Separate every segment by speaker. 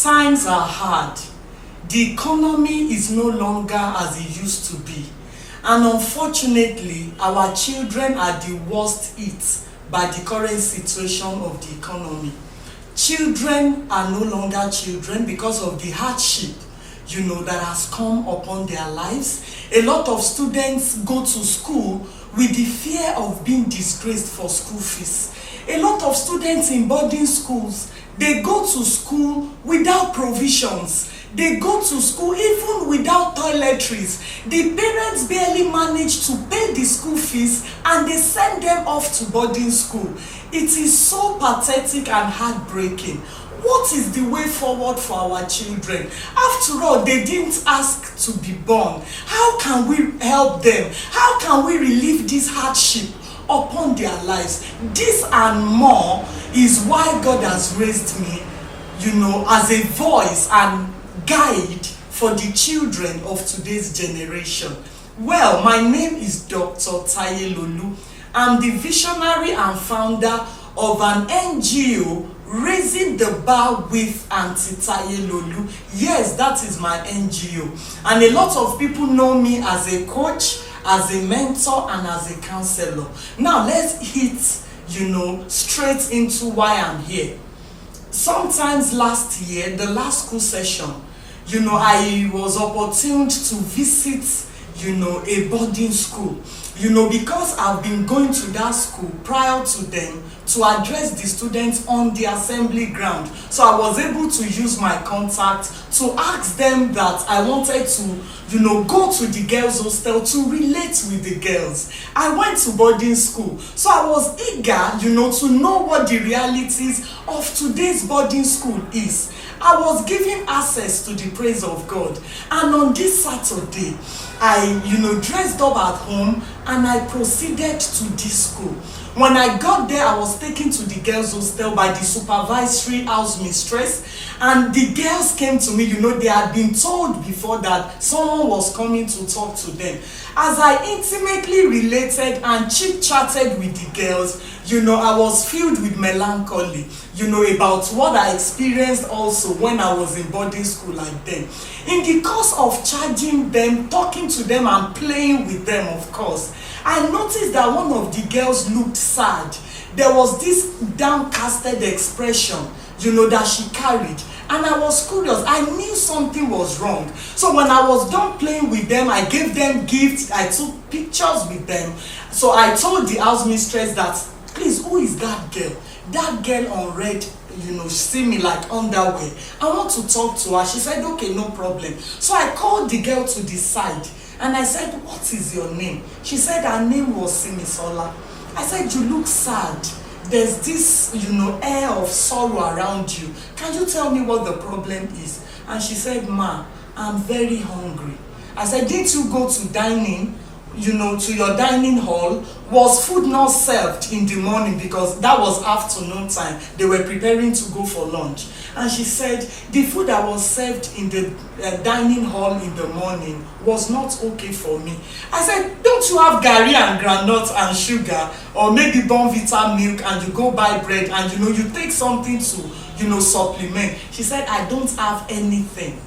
Speaker 1: Times are hard. The economy is no longer as it used to be. And unfortunately, our children are the worst hit by the current situation of the economy. Children are no longer children because of the hardship, that has come upon their lives. A lot of students go to school with the fear of being disgraced for school fees. A lot of students in boarding schools, they go to school without provisions. They go to school even without toiletries. The parents barely manage to pay the school fees and they send them off to boarding school. It is so pathetic and heartbreaking. What is the way forward for our children? After all, they didn't ask to be born. How can we help them? How can we relieve this hardship upon their lives? This and more is why God has raised me, as a voice and guide for the children of today's generation. Well, my name is Dr. Tayelolu. I'm the visionary and founder of an NGO raising the bar with Tayelolu. Yes, that is my NGO. And a lot of people know me as a coach, as a mentor, and as a counselor. Now let's hit, straight into why I'm here. Sometimes last year, the last school session, I was opportuned to visit, a boarding school. Because I've been going to that school prior to them to address the students on the assembly ground. So I was able to use my contact to ask them that I wanted to, go to the girls' hostel to relate with the girls. I went to boarding school. So I was eager, to know what the realities of today's boarding school is. I was given access to the praise of God. And on this Saturday, I, dressed up at home and I proceeded to this school. When I got there, I was taken to the girls' hostel by the supervisory house mistress, and the girls came to me. They had been told before that someone was coming to talk to them. As I intimately related and chit-chatted with the girls, I was filled with melancholy, about what I experienced also when I was in boarding school like them. In the course of charging them, talking to them and playing with them, of course, I noticed that one of the girls looked sad. There was this downcasted expression, that she carried. And I was curious. I knew something was wrong. So when I was done playing with them, I gave them gifts. I took pictures with them. So I told the house mistress that, please, who is that girl? That girl on red, see me like underwear. I want to talk to her. She said, okay, no problem. So I called the girl to the side. And I said, what is your name? She said her name was Simisola. I said, you look sad. There's this, air of sorrow around you. Can you tell me what the problem is? And she said, ma, I'm very hungry. I said, didn't you go to dining, to your dining hall? Was food not served in the morning? Because that was afternoon time. They were preparing to go for lunch. And she said, the food that was served in the dining hall in the morning was not okay for me. I said, don't you have gari and groundnut and sugar, or maybe Bonvita milk, and you go buy bread and you take something to supplement? She said, I don't have anything.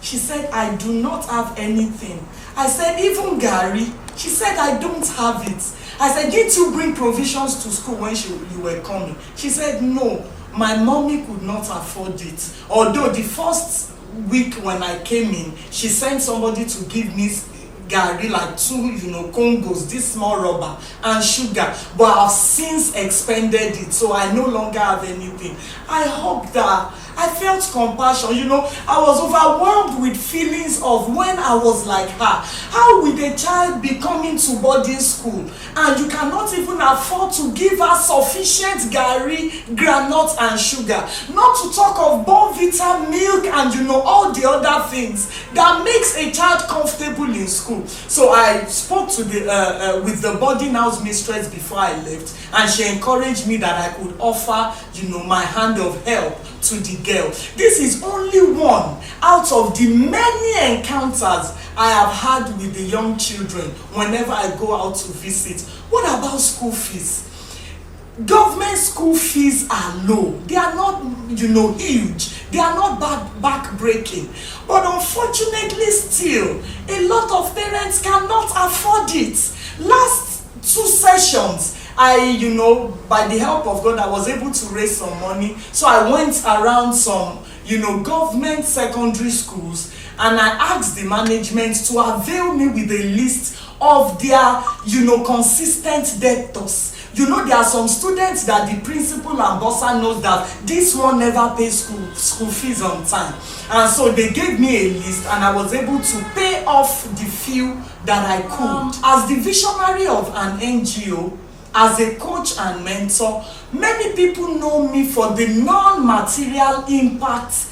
Speaker 1: She said, I do not have anything. I said, even gari? She said, I don't have it. I said, did you bring provisions to school when you were coming? She said, no. My mommy could not afford it. Although the first week when I came in, she sent somebody to give me gari, like 2 Congos, this small rubber, and sugar. But I've since expended it, so I no longer have anything. I hope that I felt compassion. I was overwhelmed with feelings of when I was like her. How will a child be coming to boarding school and you cannot even afford to give her sufficient gari, granite, and sugar? Not to talk of Bonvita milk and all the other things that makes a child comfortable in school. So I spoke to with the boarding house mistress before I left, and she encouraged me that I could offer my hand of help to the girl. This is only one out of the many encounters I have had with the young children whenever I go out to visit. What about school fees? government school fees are low. They are not, huge. They are not back-breaking. But unfortunately still, a lot of parents cannot afford it. Last 2 sessions, by the help of God, I was able to raise some money. So I went around some, government secondary schools, and I asked the management to avail me with a list of their, consistent debtors. There are some students that the principal and bursar knows that this one never pays school fees on time. And so they gave me a list, and I was able to pay off the few that I could. As the visionary of an NGO, as a coach and mentor, many people know me for the non-material impact,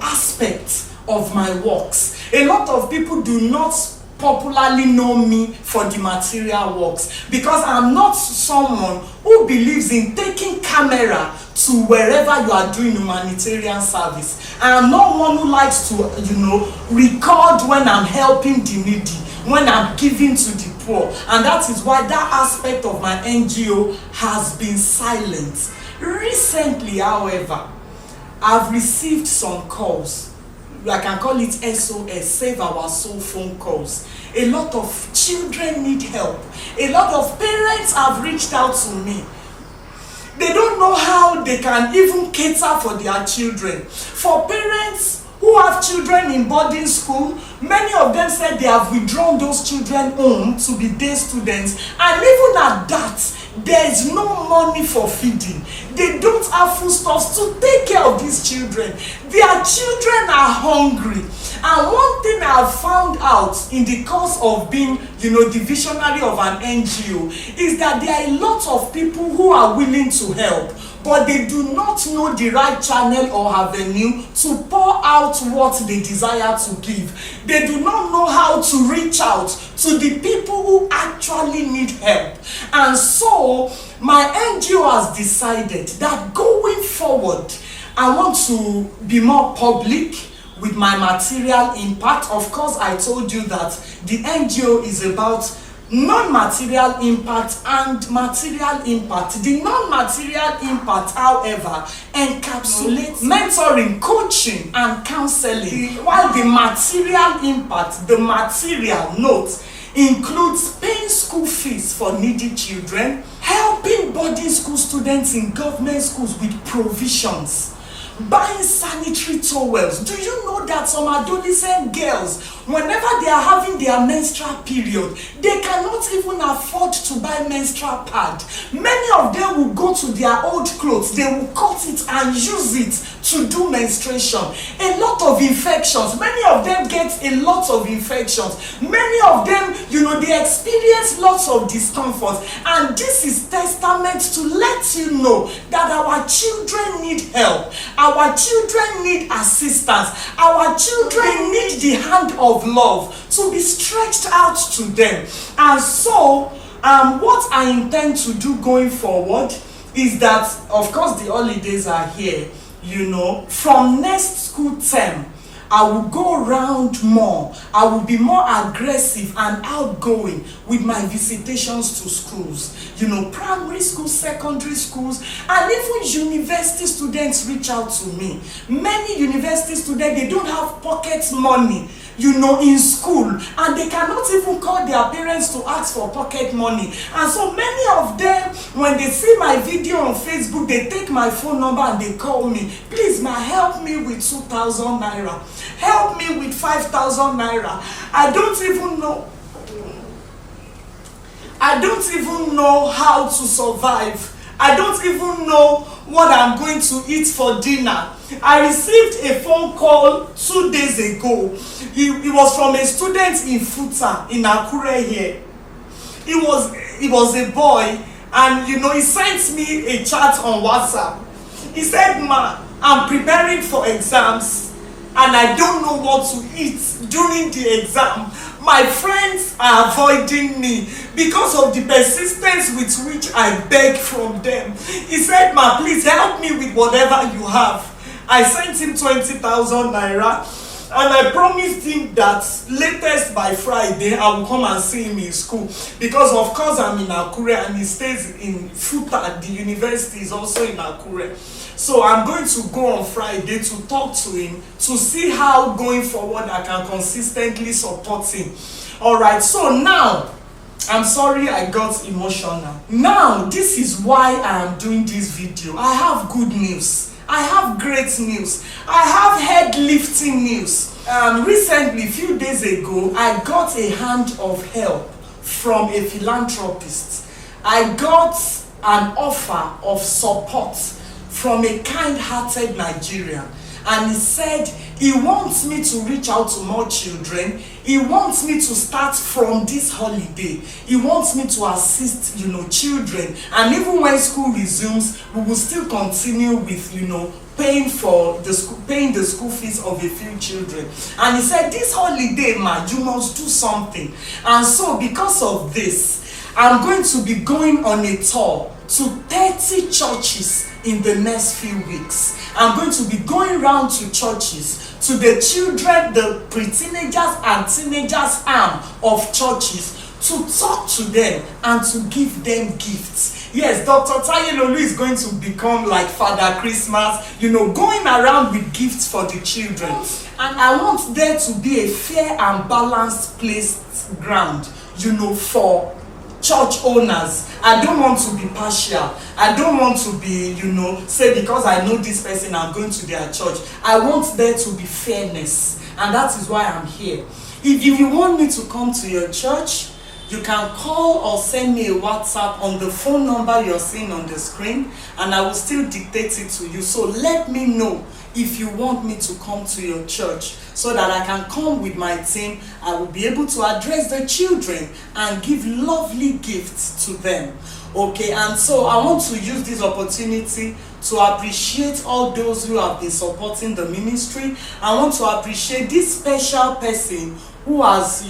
Speaker 1: aspect of my works. A lot of people do not popularly know me for the material works, because I'm not someone who believes in taking camera to wherever you are doing humanitarian service. I am not one who likes to, record when I'm helping the needy, when I'm giving to the poor. And that is why that aspect of my NGO has been silent. Recently, however, I've received some calls. I can call it SOS, Save Our Soul phone calls. A lot of children need help. A lot of parents have reached out to me. They don't know how they can even cater for their children. For parents who have children in boarding school, many of them said they have withdrawn those children home to be day students. And even at that, there is no money for feeding. They don't have foodstuffs to take care of these children. Their children are hungry. And one thing I have found out in the course of being, the visionary of an NGO, is that there are a lot of people who are willing to help, but they do not know the right channel or avenue to pour out what they desire to give. They do not know how to reach out to the people who actually need help. And so my NGO has decided that going forward, I want to be more public with my material impact. Of course, I told you that the NGO is about non-material impact and material impact. The non-material impact, however, encapsulates mentoring, coaching, and counseling, while the material impact, the material note, includes paying school fees for needy children, helping boarding school students in government schools with provisions, buying sanitary towels. Do you know that some adolescent girls, whenever they are having their menstrual period, they cannot even afford to buy menstrual pad? Many of them will go to their old clothes, they will cut it and use it to do menstruation. A lot of infections, many of them get a lot of infections. Many of them, they experience lots of discomfort. And this is testament to let you know that our children need help. Our children need assistance. Our children need the hand of love to be stretched out to them. And so, what I intend to do going forward is that, of course, the holidays are here. From next school term, I will go around more. I will be more aggressive and outgoing with my visitations to schools. Primary schools, secondary schools, and even university students reach out to me. Many university students, they don't have pocket money, in school, and they cannot even call their parents to ask for pocket money. And so many of them, when they see my video on Facebook, they take my phone number and they call me. Please, help me with 2,000 naira. Help me with 5,000 naira. I don't even know how to survive. I don't even know what I'm going to eat for dinner. I received a phone call 2 days ago. It was from a student in Futa, in Akure here. He was a boy, and he sent me a chat on WhatsApp. He said, "Ma, I'm preparing for exams and I don't know what to eat during the exam. My friends are avoiding me because of the persistence with which I beg from them." He said, "Ma, please help me with whatever you have." I sent him 20,000 naira. And I promised him that latest by Friday, I will come and see him in school. Because of course I'm in Akure and he stays in Futa. The university is also in Akure. So I'm going to go on Friday to talk to him to see how going forward I can consistently support him. Alright, so now, I'm sorry I got emotional. Now, this is why I am doing this video. I have good news. I have great news. I have head-lifting news. Recently, a few days ago, I got a hand of help from a philanthropist. I got an offer of support from a kind-hearted Nigerian. And he said he wants me to reach out to more children. He wants me to start from this holiday. He wants me to assist, children. And even when school resumes, we will still continue with, paying the school fees of a few children. And he said, this holiday, man, you must do something. And so because of this, I'm going to be going on a tour to 30 churches in the next few weeks. I'm going to be going around to churches, to the children, the pre-teenagers and teenagers arm of churches, to talk to them and to give them gifts. Yes, Dr. Tayelolu is going to become like Father Christmas, going around with gifts for the children. And I want there to be a fair and balanced placed ground, for church owners. I don't want to be partial. I don't want to be, say because I know this person, I'm going to their church. I want there to be fairness. And that is why I'm here. If you want me to come to your church, you can call or send me a WhatsApp on the phone number you're seeing on the screen, and I will still dictate it to you. So let me know if you want me to come to your church so that I can come with my team. I will be able to address the children and give lovely gifts to them. Okay, and so I want to use this opportunity to appreciate all those who have been supporting the ministry. I want to appreciate this special person who has,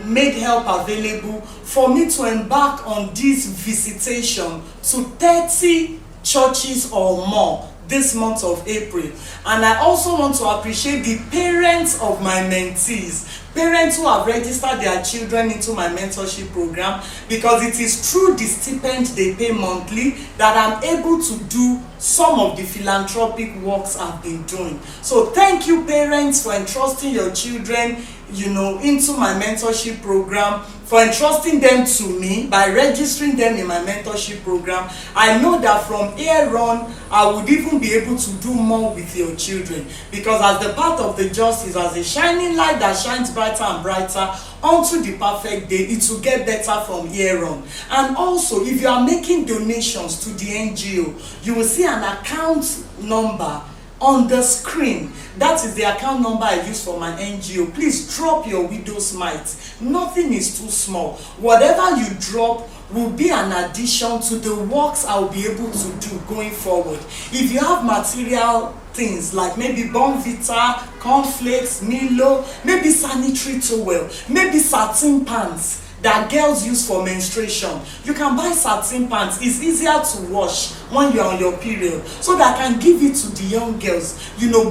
Speaker 1: made help available for me to embark on this visitation to 30 churches or more this month of April. And I also want to appreciate the parents of my mentees, parents who have registered their children into my mentorship program, because it is through the stipend they pay monthly that I'm able to do some of the philanthropic works I've been doing. So thank you, parents, for entrusting your children into my mentorship program, for entrusting them to me by registering them in my mentorship program. I know that from here on, I would even be able to do more with your children, because as the path of the just is as a shining light that shines brighter and brighter unto the perfect day, it will get better from here on. And also, if you are making donations to the NGO, you will see an account number on the screen. That is the account number I use for my NGO. Please drop your widow's mite. Nothing is too small. Whatever you drop will be an addition to the works I'll be able to do going forward. If you have material things like maybe Bonvita, cornflakes, Milo, maybe sanitary towel, maybe satin pants that girls use for menstruation, you can buy satin pants. It's easier to wash when you're on your period, so that I can give it to the young girls.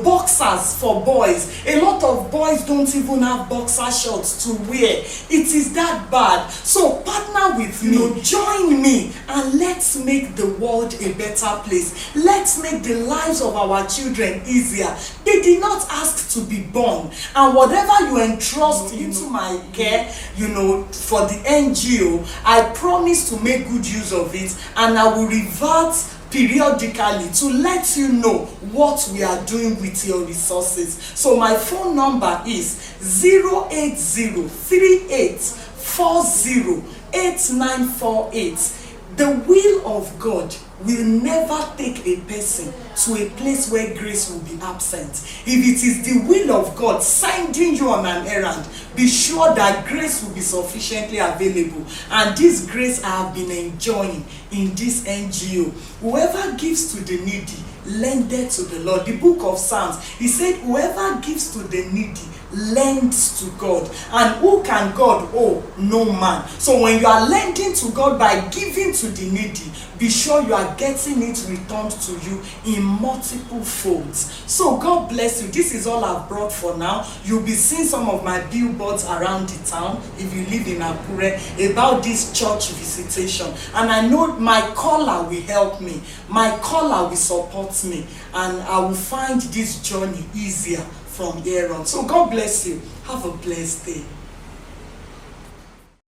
Speaker 1: Boxers for boys. A lot of boys don't even have boxer shorts to wear. It is that bad. So partner with me, join me, and let's make the world a better place. Let's make the lives of our children easier. They did not ask to be born, and whatever you entrust into my care, for the NGO, I promise to make good use of it, and I will revert periodically to let you know what we are doing with your resources. So my phone number is 08038408948. The will of God will never take a person to a place where grace will be absent. If it is the will of God sending you on an errand, be sure that grace will be sufficiently available. And this grace I have been enjoying in this NGO. Whoever gives to the needy lendeth to the Lord. The book of Psalms, he said, whoever gives to the needy lends to God, and who can God owe? No man. So when you are lending to God by giving to the needy, be sure you are getting it returned to you in multiple folds. So God bless you. This is all I've brought for now. You'll be seeing some of my billboards around the town if you live in Akure about this church visitation, and I know my caller will help me, my caller will support me, and I will find this journey easier from here on. So God bless you. Have a blessed day.